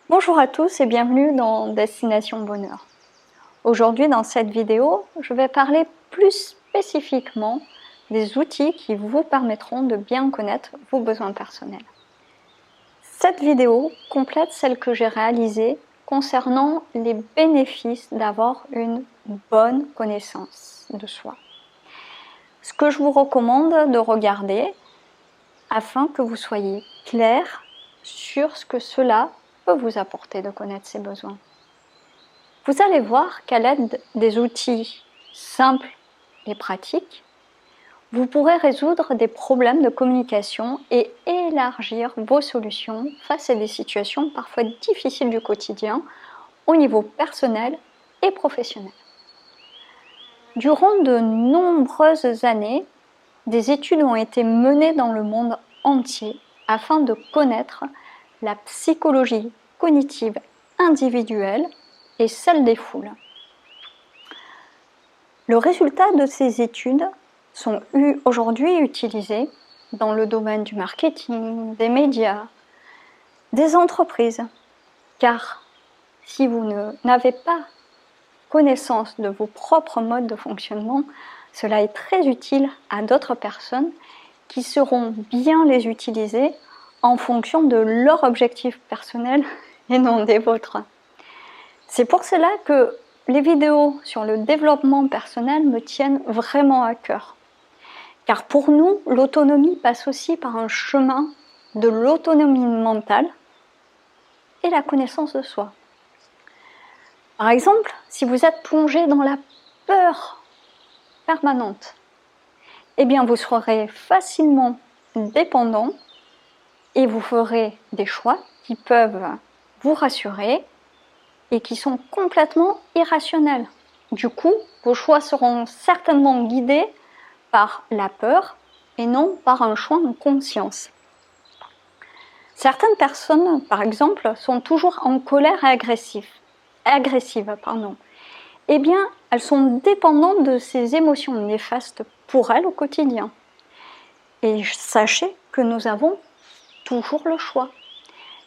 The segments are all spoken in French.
Bonjour à tous et bienvenue dans Destination Bonheur. Aujourd'hui, dans cette vidéo, je vais parler plus spécifiquement des outils qui vous permettront de bien connaître vos besoins personnels. Cette vidéo complète celle que j'ai réalisée concernant les bénéfices d'avoir une bonne connaissance de soi. Ce que je vous recommande de regarder afin que vous soyez clair sur ce que cela peut vous apporter de connaître ses besoins. Vous allez voir qu'à l'aide des outils simples et pratiques, vous pourrez résoudre des problèmes de communication et élargir vos solutions face à des situations parfois difficiles du quotidien au niveau personnel et professionnel. Durant de nombreuses années, des études ont été menées dans le monde entier afin de connaître la psychologie cognitive individuelle et celle des foules. Le résultat de ces études sont aujourd'hui utilisés dans le domaine du marketing, des médias, des entreprises. Car si vous n'avez pas connaissance de vos propres modes de fonctionnement, cela est très utile à d'autres personnes qui sauront bien les utiliser en fonction de leur objectif personnel et non des vôtres. C'est pour cela que les vidéos sur le développement personnel me tiennent vraiment à cœur. Car pour nous, l'autonomie passe aussi par un chemin de l'autonomie mentale et la connaissance de soi. Par exemple, si vous êtes plongé dans la peur permanente, eh bien vous serez facilement dépendant et vous ferez des choix qui peuvent vous rassurer et qui sont complètement irrationnels. Du coup, vos choix seront certainement guidés par la peur et non par un choix en conscience. Certaines personnes, par exemple, sont toujours en colère et agressives. Eh bien, elles sont dépendantes de ces émotions néfastes pour elles au quotidien. Et sachez que nous avons toujours le choix,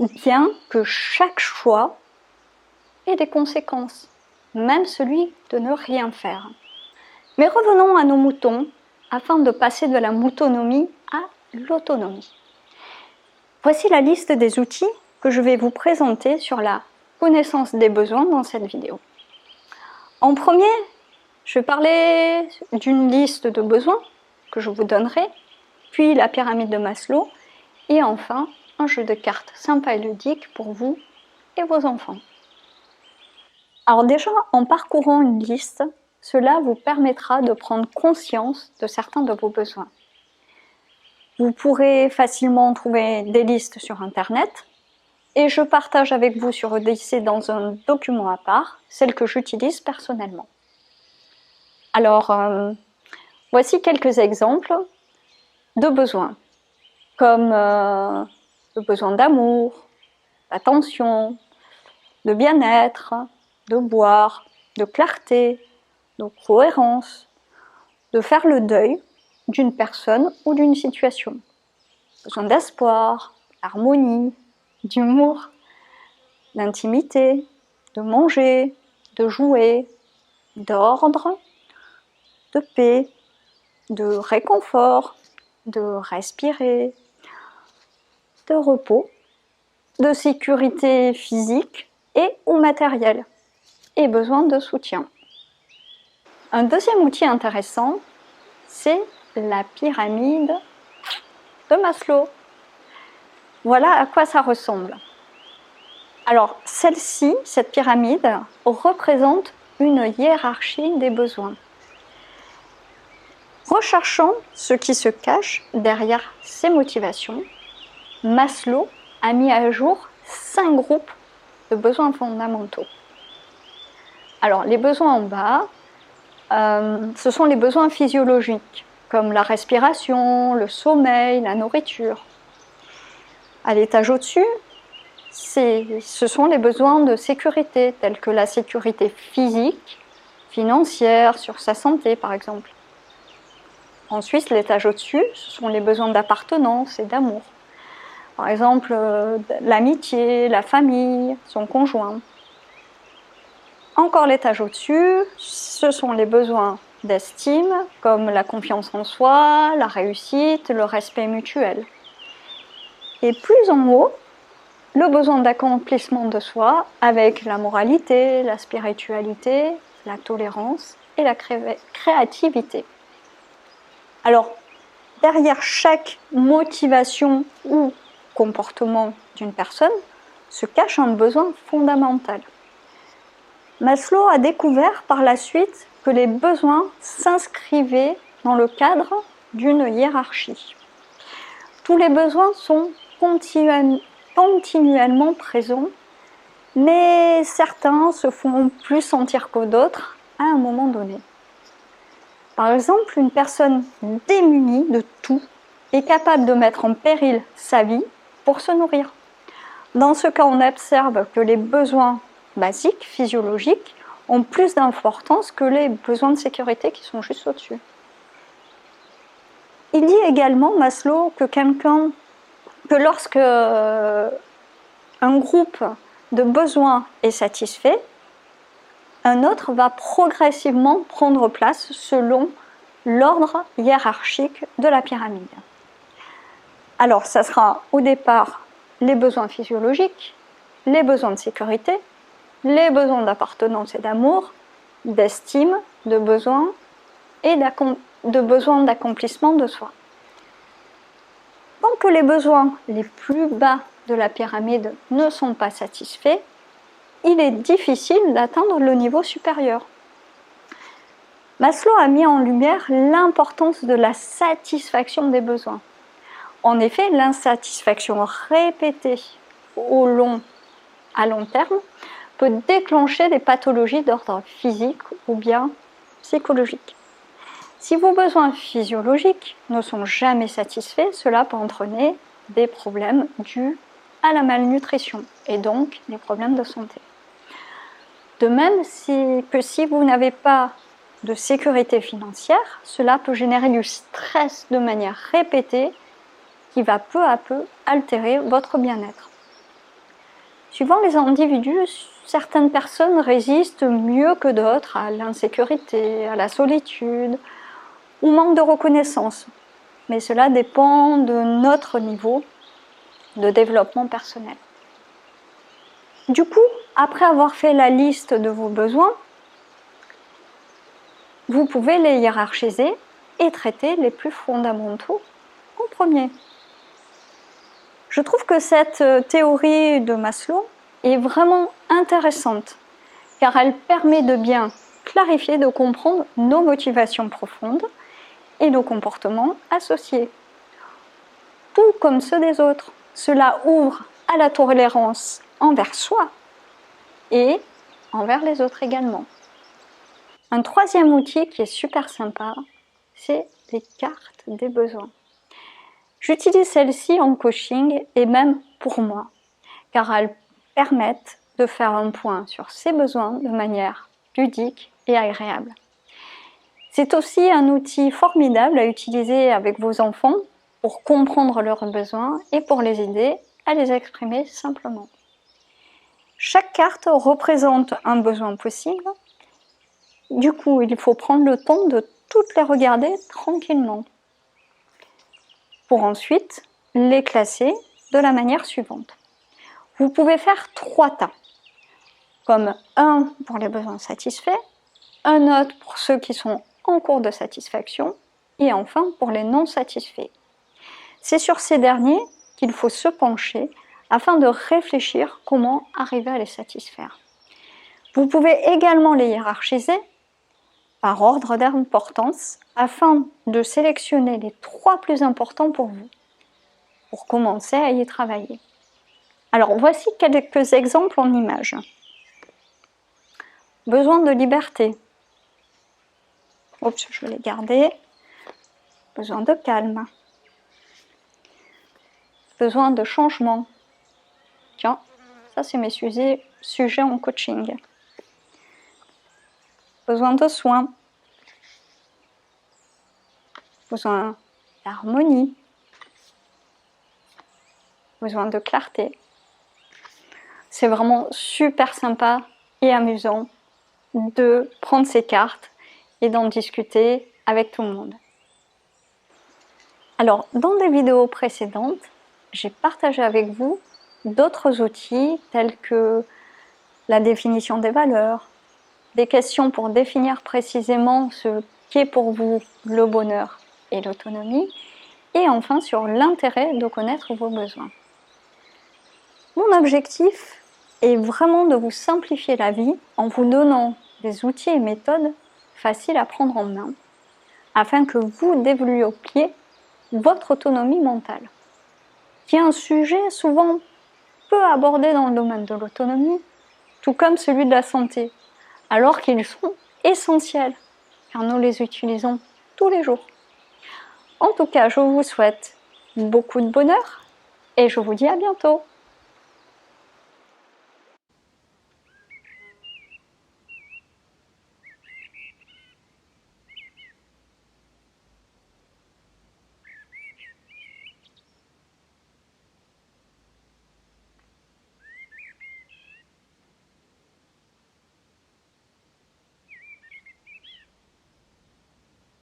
bien que chaque choix ait des conséquences, même celui de ne rien faire. Mais revenons à nos moutons, afin de passer de la moutonomie à l'autonomie. Voici la liste des outils que je vais vous présenter sur la connaissance des besoins dans cette vidéo. En premier, je vais parler d'une liste de besoins que je vous donnerai, puis la pyramide de Maslow, et enfin un jeu de cartes sympa et ludique pour vous et vos enfants. Alors déjà, en parcourant une liste, cela vous permettra de prendre conscience de certains de vos besoins. Vous pourrez facilement trouver des listes sur Internet, et je partage avec vous sur Odyssée dans un document à part, celle que j'utilise personnellement. Alors, voici quelques exemples de besoins, comme le besoin d'amour, d'attention, de bien-être, de boire, de clarté, de cohérence, de faire le deuil d'une personne ou d'une situation. Besoin d'espoir, d'harmonie, d'humour, d'intimité, de manger, de jouer, d'ordre, de paix, de réconfort, de respirer, de repos, de sécurité physique et ou matérielle, et besoin de soutien. Un deuxième outil intéressant, c'est la pyramide de Maslow. Voilà à quoi ça ressemble. Alors, celle-ci, cette pyramide, représente une hiérarchie des besoins. Recherchant ce qui se cache derrière ces motivations, Maslow a mis à jour 5 groupes de besoins fondamentaux. Alors, les besoins en bas, ce sont les besoins physiologiques, comme la respiration, le sommeil, la nourriture. À l'étage au-dessus, ce sont les besoins de sécurité, tels que la sécurité physique, financière, sur sa santé par exemple. Ensuite, l'étage au-dessus, ce sont les besoins d'appartenance et d'amour. Par exemple, l'amitié, la famille, son conjoint. Encore l'étage au-dessus, ce sont les besoins d'estime, comme la confiance en soi, la réussite, le respect mutuel. Et plus en haut, le besoin d'accomplissement de soi avec la moralité, la spiritualité, la tolérance et la créativité. Alors, derrière chaque motivation ou comportement d'une personne se cache un besoin fondamental. Maslow a découvert par la suite que les besoins s'inscrivaient dans le cadre d'une hiérarchie. Tous les besoins sont continuellement présents, mais certains se font plus sentir que d'autres à un moment donné. Par exemple, une personne démunie de tout est capable de mettre en péril sa vie pour se nourrir. Dans ce cas, on observe que les besoins basiques, physiologiques, ont plus d'importance que les besoins de sécurité qui sont juste au-dessus. Il dit également, Maslow, que lorsque un groupe de besoins est satisfait, un autre va progressivement prendre place selon l'ordre hiérarchique de la pyramide. Alors, ça sera au départ les besoins physiologiques, les besoins de sécurité, les besoins d'appartenance et d'amour, d'estime, de besoin et de besoin d'accomplissement de soi. Tant que les besoins les plus bas de la pyramide ne sont pas satisfaits, il est difficile d'atteindre le niveau supérieur. Maslow a mis en lumière l'importance de la satisfaction des besoins. En effet, l'insatisfaction répétée à long terme peut déclencher des pathologies d'ordre physique ou bien psychologique. Si vos besoins physiologiques ne sont jamais satisfaits, cela peut entraîner des problèmes dus à la malnutrition et donc des problèmes de santé. De même que si vous n'avez pas de sécurité financière, cela peut générer du stress de manière répétée qui va peu à peu altérer votre bien-être. Suivant les individus, certaines personnes résistent mieux que d'autres à l'insécurité, à la solitude ou manque de reconnaissance. Mais cela dépend de notre niveau de développement personnel. Du coup, après avoir fait la liste de vos besoins, vous pouvez les hiérarchiser et traiter les plus fondamentaux en premier. Je trouve que cette théorie de Maslow est vraiment intéressante car elle permet de bien clarifier, de comprendre nos motivations profondes et nos comportements associés, tout comme ceux des autres. Cela ouvre à la tolérance envers soi et envers les autres également. Un troisième outil qui est super sympa, c'est les cartes des besoins. J'utilise celles-ci en coaching et même pour moi, car elles permettent de faire un point sur ses besoins de manière ludique et agréable. C'est aussi un outil formidable à utiliser avec vos enfants pour comprendre leurs besoins et pour les aider à les exprimer simplement. Chaque carte représente un besoin possible. Du coup, il faut prendre le temps de toutes les regarder tranquillement pour ensuite les classer de la manière suivante. Vous pouvez faire 3 tas, comme un pour les besoins satisfaits, un autre pour ceux qui sont en cours de satisfaction et enfin pour les non satisfaits. C'est sur ces derniers qu'il faut se pencher afin de réfléchir comment arriver à les satisfaire. Vous pouvez également les hiérarchiser par ordre d'importance afin de sélectionner les 3 plus importants pour vous, pour commencer à y travailler. Alors voici quelques exemples en images. Besoin de liberté. Oups, je vais les garder. Besoin de calme. Besoin de changement. Tiens, ça c'est mes sujets en coaching. Besoin de soins. Besoin d'harmonie. besoin de clarté. C'est vraiment super sympa et amusant de prendre ces cartes et d'en discuter avec tout le monde. Alors, dans des vidéos précédentes, j'ai partagé avec vous d'autres outils tels que la définition des valeurs, des questions pour définir précisément ce qu'est pour vous le bonheur et l'autonomie, et enfin sur l'intérêt de connaître vos besoins. Mon objectif est vraiment de vous simplifier la vie en vous donnant des outils et méthodes faciles à prendre en main, afin que vous développiez votre autonomie mentale, qui est un sujet souvent peu abordé dans le domaine de l'autonomie, tout comme celui de la santé, alors qu'ils sont essentiels, car nous les utilisons tous les jours. En tout cas, je vous souhaite beaucoup de bonheur et je vous dis à bientôt.